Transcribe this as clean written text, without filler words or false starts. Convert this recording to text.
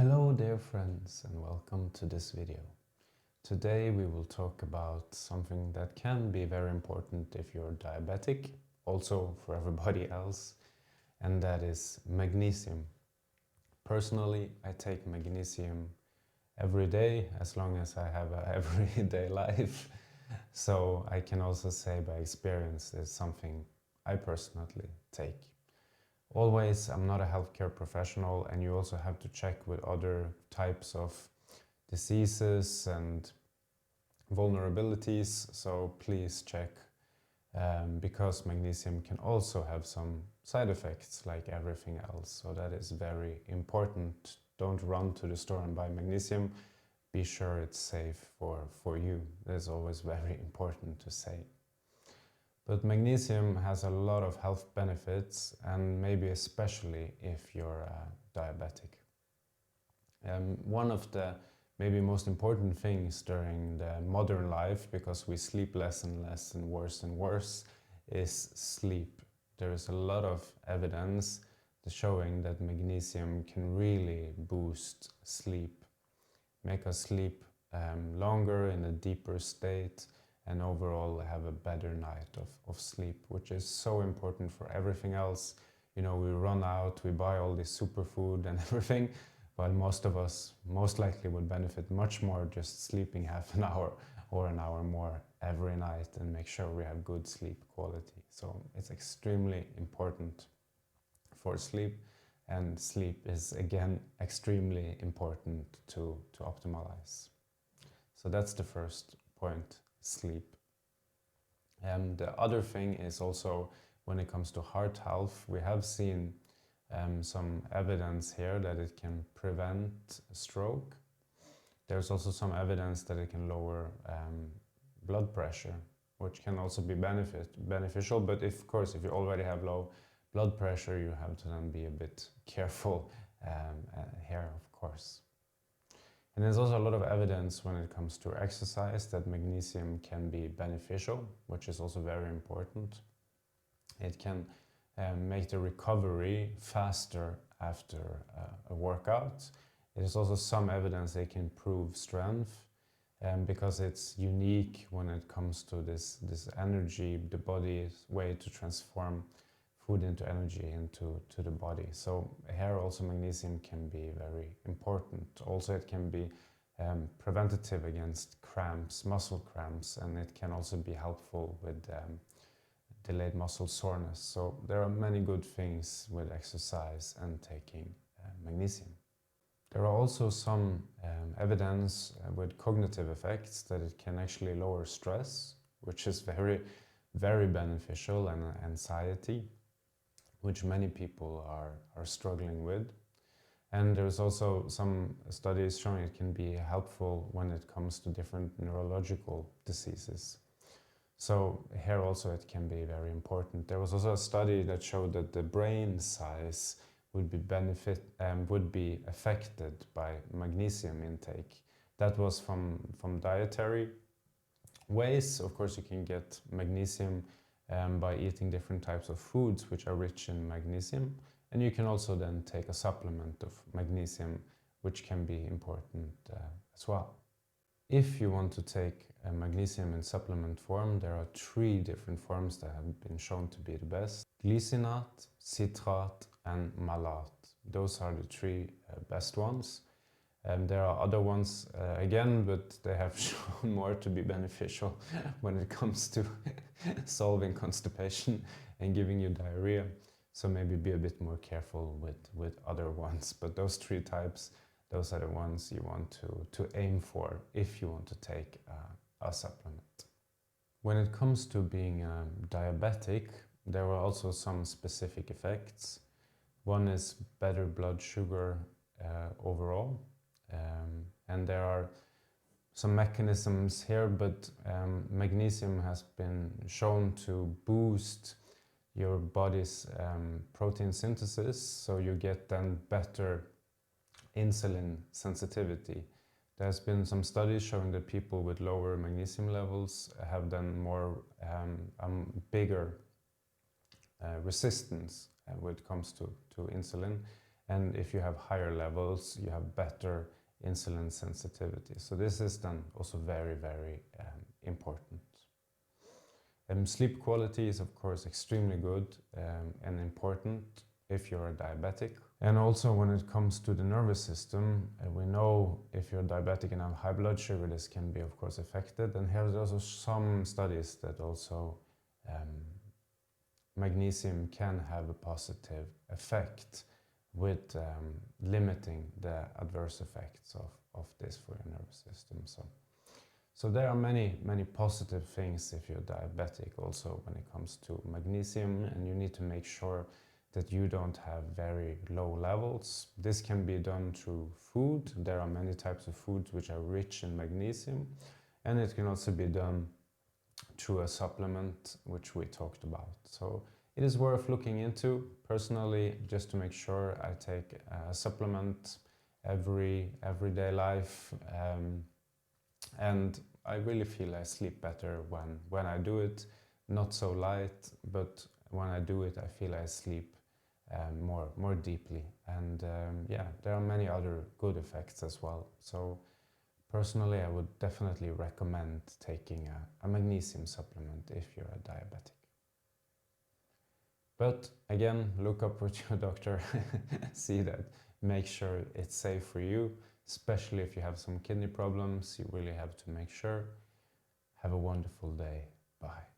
Hello dear friends and welcome to this video. Today we will talk about something that can be very important if you're diabetic, also for everybody else, and that is magnesium. Personally, I take magnesium every day as long as I have an everyday life. So I can also say by experience it's something I personally take. Always, I'm not a healthcare professional, and you also have to check with other types of diseases and vulnerabilities, so please check because magnesium can also have some side effects like everything else, so that is very important. Don't run to the store and buy magnesium. Be sure it's safe for you. That's always very important to say. But magnesium has a lot of health benefits, and maybe especially if you're diabetic. One of the maybe most important things during the modern life, because we sleep less and less and worse, is sleep. There is a lot of evidence showing that magnesium can really boost sleep, make us sleep longer in a deeper state, and overall have a better night of sleep, which is so important for everything else. You know, we run out, we buy all this superfood and everything, while most of us most likely would benefit much more just sleeping half an hour or an hour more every night and make sure we have good sleep quality. So it's extremely important for sleep, and sleep is again extremely important to optimize. So that's the first point. Sleep. The other thing is also when it comes to heart health, we have seen some evidence here that it can prevent stroke. There's also some evidence that it can lower blood pressure, which can also be beneficial, but of course if you already have low blood pressure you have to then be a bit careful here, of course. And there's also a lot of evidence when it comes to exercise that magnesium can be beneficial, which is also very important. It can make the recovery faster after a workout. There's also some evidence it can improve strength because it's unique when it comes to this energy, the body's way to transform food into energy into the body. So here also magnesium can be very important. Also it can be preventative against cramps, muscle cramps, and it can also be helpful with delayed muscle soreness. So there are many good things with exercise and taking magnesium. There are also some evidence with cognitive effects that it can actually lower stress, which is very, very beneficial, and anxiety, which many people are struggling with. And there's also some studies showing it can be helpful when it comes to different neurological diseases. So here also it can be very important. There was also a study that showed that the brain size would be affected by magnesium intake. That was from dietary ways. Of course you can get magnesium by eating different types of foods which are rich in magnesium, and you can also then take a supplement of magnesium, which can be important as well. If you want to take magnesium in supplement form, there are 3 different forms that have been shown to be the best: glycinate, citrate and malate. Those are the 3 best ones. There are other ones again, but they have shown more to be beneficial when it comes to solving constipation and giving you diarrhea. So maybe be a bit more careful with other ones. But those 3 types, those are the ones you want to aim for if you want to take a supplement. When it comes to being diabetic, there are also some specific effects. One is better blood sugar overall. And there are some mechanisms here, but magnesium has been shown to boost your body's protein synthesis, so you get then better insulin sensitivity. There's been some studies showing that people with lower magnesium levels have then more bigger resistance when it comes to insulin, And if you have higher levels, you have better insulin sensitivity. So this is then also very, very important. Sleep quality is of course extremely good and important if you're a diabetic. And also when it comes to the nervous system, we know if you're diabetic and have high blood sugar, this can be of course affected. And here's also some studies that also magnesium can have a positive effect with limiting the adverse effects of this for your nervous system. So there are many positive things if you're diabetic also when it comes to magnesium, and you need to make sure that you don't have very low levels. This can be done through food. There are many types of foods which are rich in magnesium, and it can also be done through a supplement which we talked about. So it is worth looking into. Personally, just to make sure, I take a supplement everyday life, and I really feel I sleep better when I do it. Not so light, but when I do it, I feel I sleep more deeply. And yeah, there are many other good effects as well. So personally, I would definitely recommend taking a magnesium supplement if you're a diabetic. But again, look up with your doctor, see that, make sure it's safe for you, especially if you have some kidney problems, you really have to make sure. Have a wonderful day. Bye.